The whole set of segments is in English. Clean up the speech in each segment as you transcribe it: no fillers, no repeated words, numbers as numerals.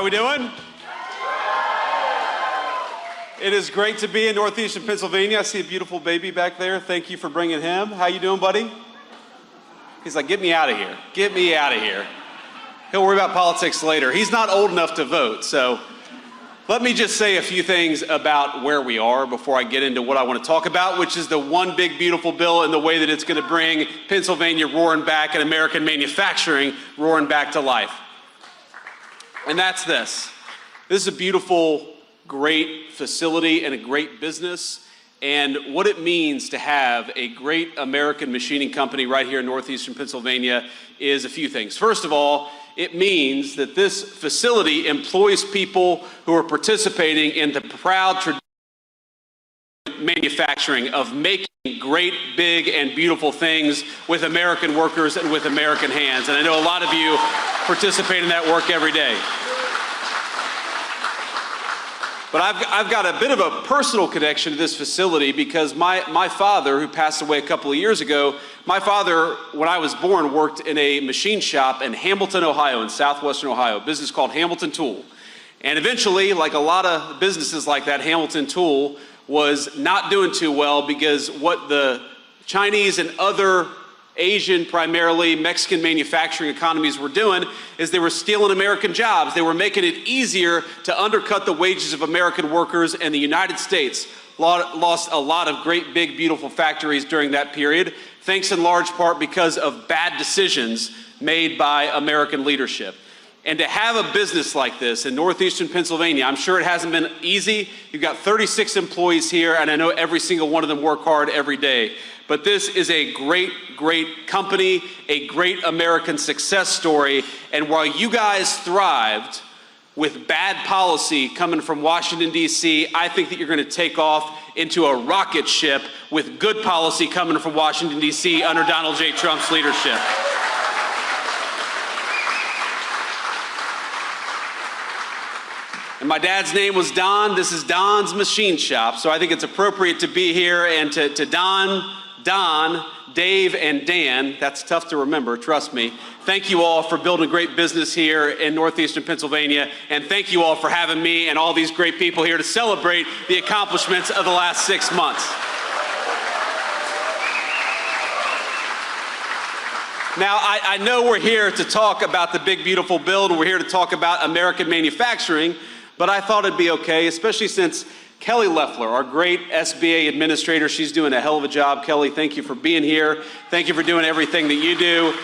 How we doing? It is great to be in northeastern Pennsylvania. I see a beautiful baby back there. Thank you for bringing him. How you doing, buddy? He's like, get me out of here. Get me out of here. He'll worry about politics later. He's not old enough to vote, so let me just say a few things about where we are before I get into what I want to talk about, which is the one big beautiful bill and the way that it's going to bring Pennsylvania roaring back and American manufacturing roaring back to life. And that's this. This is a beautiful, great facility and a great business, and what it means to have a great American machining company right here in northeastern Pennsylvania is a few things. First of all, it means that this facility employs people who are participating in the proud tradition of manufacturing, of making great, big, and beautiful things with American workers and with American hands. And I know a lot of you participate in that work every day. But I've got a bit of a personal connection to this facility because my father, who passed away a couple of years ago, my father, when I was born, worked in a machine shop in Hamilton, Ohio, in southwestern Ohio, a business called Hamilton Tool. And eventually, like a lot of businesses like that, Hamilton Tool was not doing too well because what the Chinese and other Asian, primarily Mexican manufacturing economies were doing is they were stealing American jobs. They were making it easier to undercut the wages of American workers, and the United States lost a lot of great, big, beautiful factories during that period, thanks in large part because of bad decisions made by American leadership. And to have a business like this in northeastern Pennsylvania, I'm sure it hasn't been easy. You've got 36 employees here, and I know every single one of them work hard every day. But this is a great, great company, a great American success story. And while you guys thrived with bad policy coming from Washington, D.C., I think that you're going to take off into a rocket ship with good policy coming from Washington, D.C. under Donald J. Trump's leadership. And my dad's name was Don. This is Don's Machine Shop, so I think it's appropriate to be here and to Don, Dave, and Dan. That's tough to remember, trust me. Thank you all for building a great business here in northeastern Pennsylvania, and thank you all for having me and all these great people here to celebrate the accomplishments of the last 6 months. Now, I know we're here to talk about the big, beautiful bill, and we're here to talk about American manufacturing, but I thought it'd be okay, especially since Kelly Loeffler, our great SBA administrator, she's doing a hell of a job. Kelly, thank you for being here. Thank you for doing everything that you do.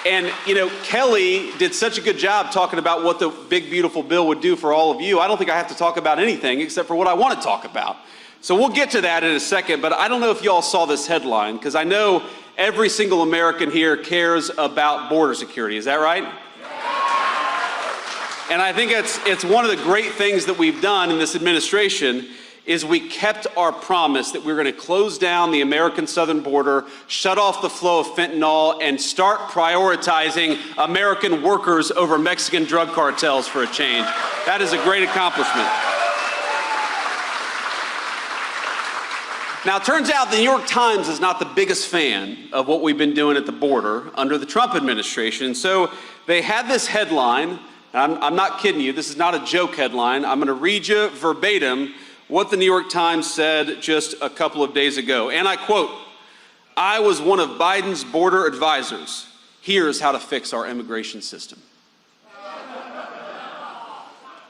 And, you know, Kelly did such a good job talking about what the big, beautiful bill would do for all of you. I don't think I have to talk about anything except for what I want to talk about. So we'll get to that in a second, but I don't know if you all saw this headline, because I know every single American here cares about border security. Is that right? And I think it's one of the great things that we've done in this administration is we kept our promise that we're going to close down the American southern border, shut off the flow of fentanyl, and start prioritizing American workers over Mexican drug cartels for a change. That is a great accomplishment. Now, it turns out the New York Times is not the biggest fan of what we've been doing at the border under the Trump administration. So they had this headline. I'm not kidding you. This is not a joke headline. I'm going to read you verbatim what the New York Times said just a couple of days ago. And I quote, "I was one of Biden's border advisors. Here's how to fix our immigration system."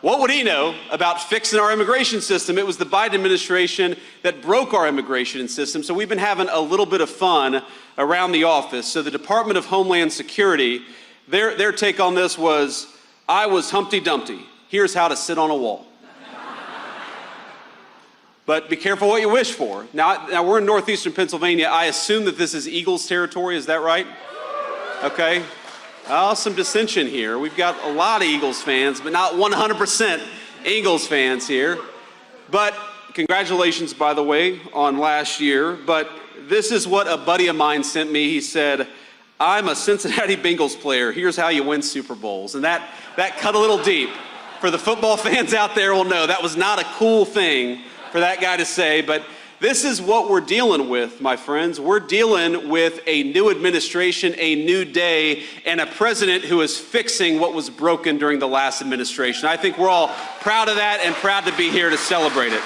What would he know about fixing our immigration system? It was the Biden administration that broke our immigration system. So we've been having a little bit of fun around the office. So the Department of Homeland Security, their take on this was, "I was Humpty Dumpty. Here's how to sit on a wall." But be careful what you wish for. Now we're in northeastern Pennsylvania. I assume that this is Eagles territory. Is that right? Okay. Oh, some dissension here. We've got a lot of Eagles fans, but not 100% Eagles fans here. But congratulations, by the way, on last year. But this is what a buddy of mine sent me. He said, "I'm a Cincinnati Bengals player. Here's how you win Super Bowls." And that cut a little deep. For the football fans out there will know that was not a cool thing for that guy to say, but This is what we're dealing with, my friends. We're dealing with a new administration, a new day, and a president who is fixing what was broken during the last administration. I think we're all proud of that and proud to be here to celebrate it.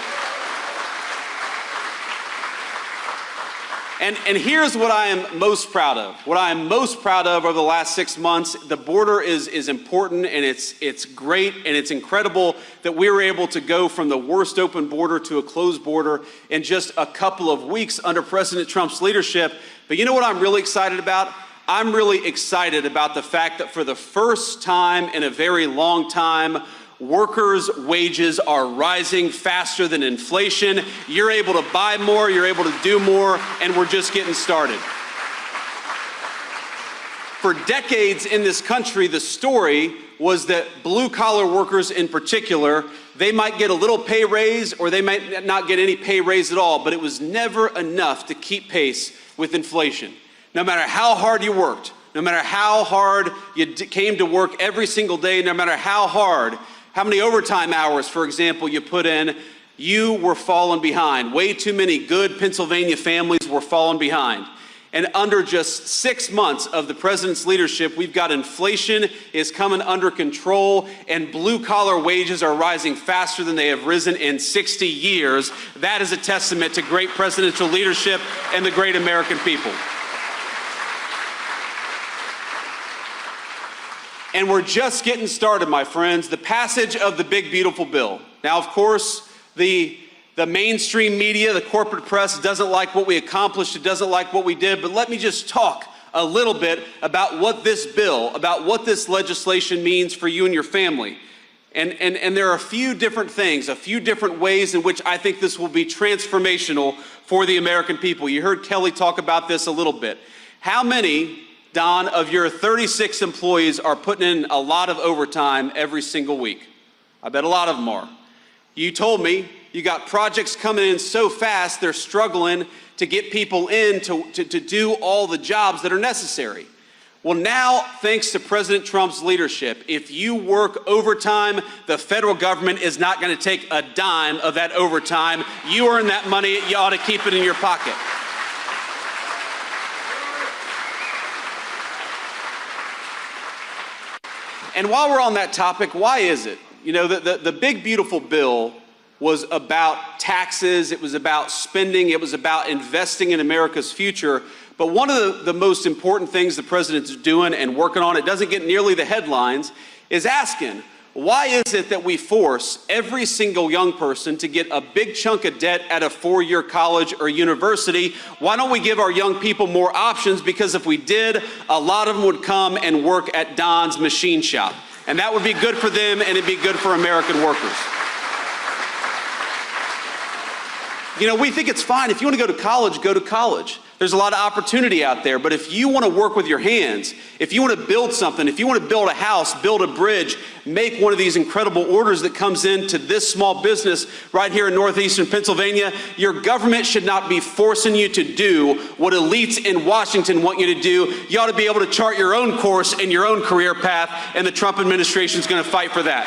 And here's what I am most proud of. What I am most proud of over the last 6 months, the border is important, and it's great, and it's incredible that we were able to go from the worst open border to a closed border in just a couple of weeks under President Trump's leadership. But you know what I'm really excited about? I'm really excited about the fact that for the first time in a very long time, workers' wages are rising faster than inflation. You're able to buy more, you're able to do more, and we're just getting started. For decades in this country, the story was that blue-collar workers in particular, they might get a little pay raise or they might not get any pay raise at all, but it was never enough to keep pace with inflation. No matter how hard you worked, no matter how hard you came to work every single day, no matter how many overtime hours, for example, you put in, you were falling behind. Way too many good Pennsylvania families were falling behind. And under just 6 months of the president's leadership, we've got inflation is coming under control, and blue-collar wages are rising faster than they have risen in 60 years. That is a testament to great presidential leadership and the great American people. And we're just getting started, my friends. The passage of the big, beautiful bill. Now, of course, the mainstream media, the corporate press doesn't like what we accomplished, it doesn't like what we did, but let me just talk a little bit about what this bill, about what this legislation means for you and your family. And there are a few different things, a few different ways in which I think this will be transformational for the American people. You heard Kelly talk about this a little bit. How many, Don, of your 36 employees are putting in a lot of overtime every single week? I bet a lot of them are. You told me you got projects coming in so fast, they're struggling to get people in to do all the jobs that are necessary. Well, now, thanks to President Trump's leadership, if you work overtime, the federal government is not going to take a dime of that overtime. You earn that money, you ought to keep it in your pocket. And while we're on that topic, why is it? You know, the big, beautiful bill was about taxes, it was about spending, it was about investing in America's future. But one of the most important things the president's doing and working on, it doesn't get nearly the headlines, is asking, why is it that we force every single young person to get a big chunk of debt at a 4-year college or university? Why don't we give our young people more options? Because if we did, a lot of them would come and work at Don's machine shop. And that would be good for them, and it'd be good for American workers. You know, we think it's fine. If you want to go to college, go to college. There's a lot of opportunity out there. But if you want to work with your hands, if you want to build something, if you want to build a house, build a bridge, make one of these incredible orders that comes into this small business right here in northeastern Pennsylvania, your government should not be forcing you to do what elites in Washington want you to do. You ought to be able to chart your own course and your own career path, and the Trump administration is going to fight for that.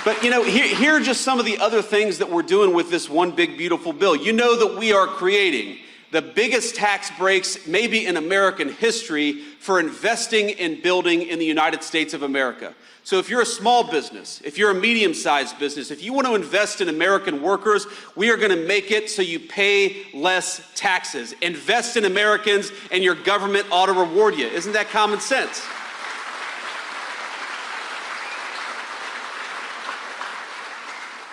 But, you know, here are just some of the other things that we're doing with this one big, beautiful bill. You know that we are creating the biggest tax breaks maybe in American history for investing in building in the United States of America. So if you're a small business, if you're a medium-sized business, if you want to invest in American workers, we are going to make it so you pay less taxes. Invest in Americans and your government ought to reward you. Isn't that common sense?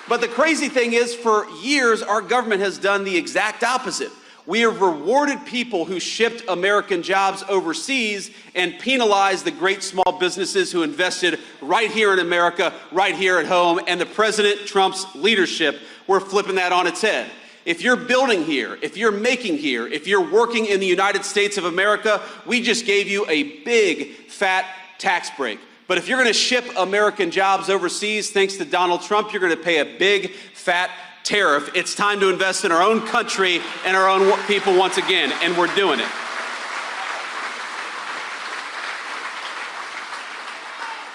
But the crazy thing is, for years, our government has done the exact opposite. We have rewarded people who shipped American jobs overseas and penalized the great small businesses who invested right here in America, right here at home. And the President Trump's leadership, we're flipping that on its head. If you're building here, if you're making here, if you're working in the United States of America, we just gave you a big, fat tax break. But if you're going to ship American jobs overseas, thanks to Donald Trump, you're going to pay a big, fat tariff. It's time to invest in our own country and our own people once again, and we're doing it.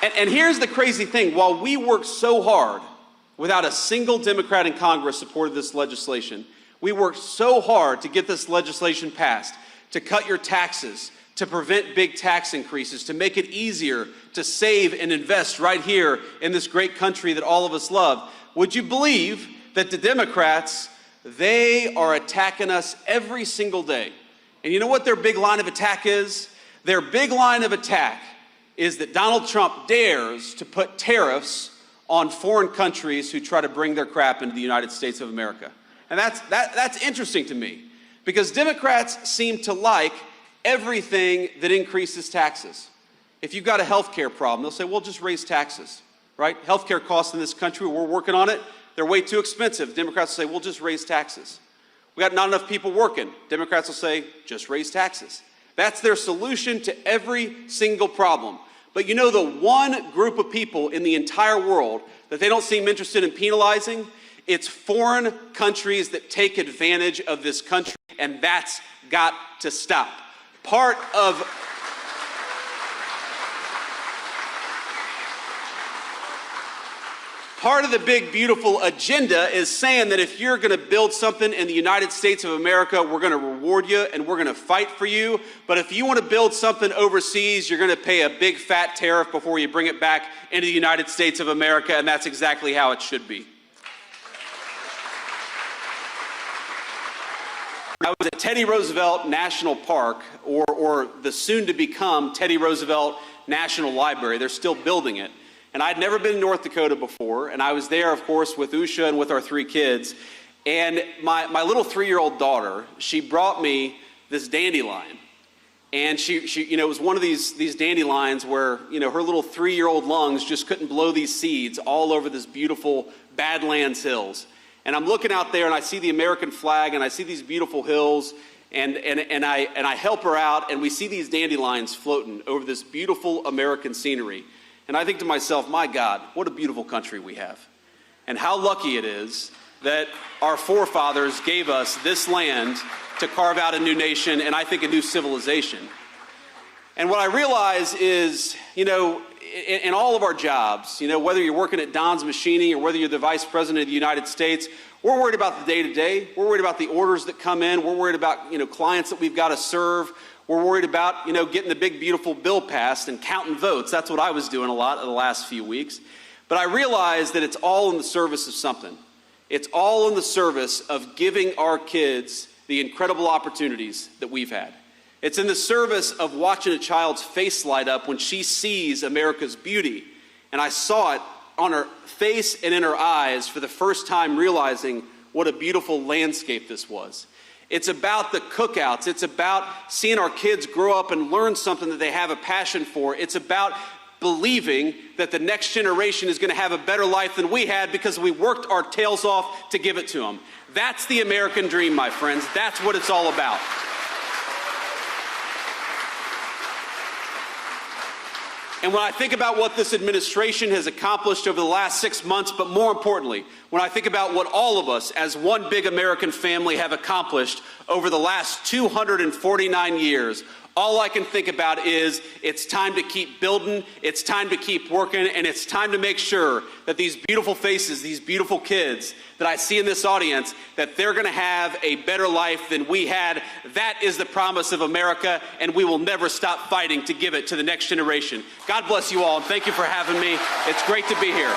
And here's the crazy thing. While we worked so hard, without a single Democrat in Congress supported this legislation, we worked so hard to get this legislation passed, to cut your taxes, to prevent big tax increases, to make it easier to save and invest right here in this great country that all of us love. Would you believe that the Democrats, they are attacking us every single day? And you know what their big line of attack is? Their big line of attack is that Donald Trump dares to put tariffs on foreign countries who try to bring their crap into the United States of America. And that's interesting to me, because Democrats seem to like everything that increases taxes. If you've got a health care problem, they'll say, well, just raise taxes, right? Health care costs in this country, we're working on it, they're way too expensive. Democrats will say, well, just raise taxes. We got not enough people working. Democrats will say, just raise taxes. That's their solution to every single problem. But you know the one group of people in the entire world that they don't seem interested in penalizing? It's foreign countries that take advantage of this country, and that's got to stop. Part of the big, beautiful agenda is saying that if you're going to build something in the United States of America, we're going to reward you and we're going to fight for you. But if you want to build something overseas, you're going to pay a big, fat tariff before you bring it back into the United States of America, and that's exactly how it should be. I was at Teddy Roosevelt National Park, or the soon-to-become Teddy Roosevelt National Library. They're still building it. And I'd never been in North Dakota before, and I was there, of course, with Usha and with our 3 kids. And my little 3-year-old daughter, she brought me this dandelion. And she it was one of these dandelions where, her little 3-year-old lungs just couldn't blow these seeds all over this beautiful Badlands hills. And I'm looking out there and I see the American flag and I see these beautiful hills, and I help her out, and we see these dandelions floating over this beautiful American scenery. And I think to myself, my God, what a beautiful country we have. And how lucky it is that our forefathers gave us this land to carve out a new nation, and I think a new civilization. And what I realize is, in all of our jobs, whether you're working at Don's Machining or whether you're the Vice President of the United States, we're worried about the day-to-day. We're worried about the orders that come in. We're worried about, clients that we've got to serve. We're worried about, getting the big, beautiful bill passed and counting votes. That's what I was doing a lot of the last few weeks. But I realized that it's all in the service of something. It's all in the service of giving our kids the incredible opportunities that we've had. It's in the service of watching a child's face light up when she sees America's beauty. And I saw it on her face and in her eyes for the first time, realizing what a beautiful landscape this was. It's about the cookouts. It's about seeing our kids grow up and learn something that they have a passion for. It's about believing that the next generation is going to have a better life than we had because we worked our tails off to give it to them. That's the American dream, my friends. That's what it's all about. And when I think about what this administration has accomplished over the last 6 months, but more importantly, when I think about what all of us as one big American family have accomplished over the last 249 years, all I can think about is it's time to keep building, it's time to keep working, and it's time to make sure that these beautiful faces, these beautiful kids that I see in this audience, that they're going to have a better life than we had. That is the promise of America, and we will never stop fighting to give it to the next generation. God bless you all, and thank you for having me. It's great to be here.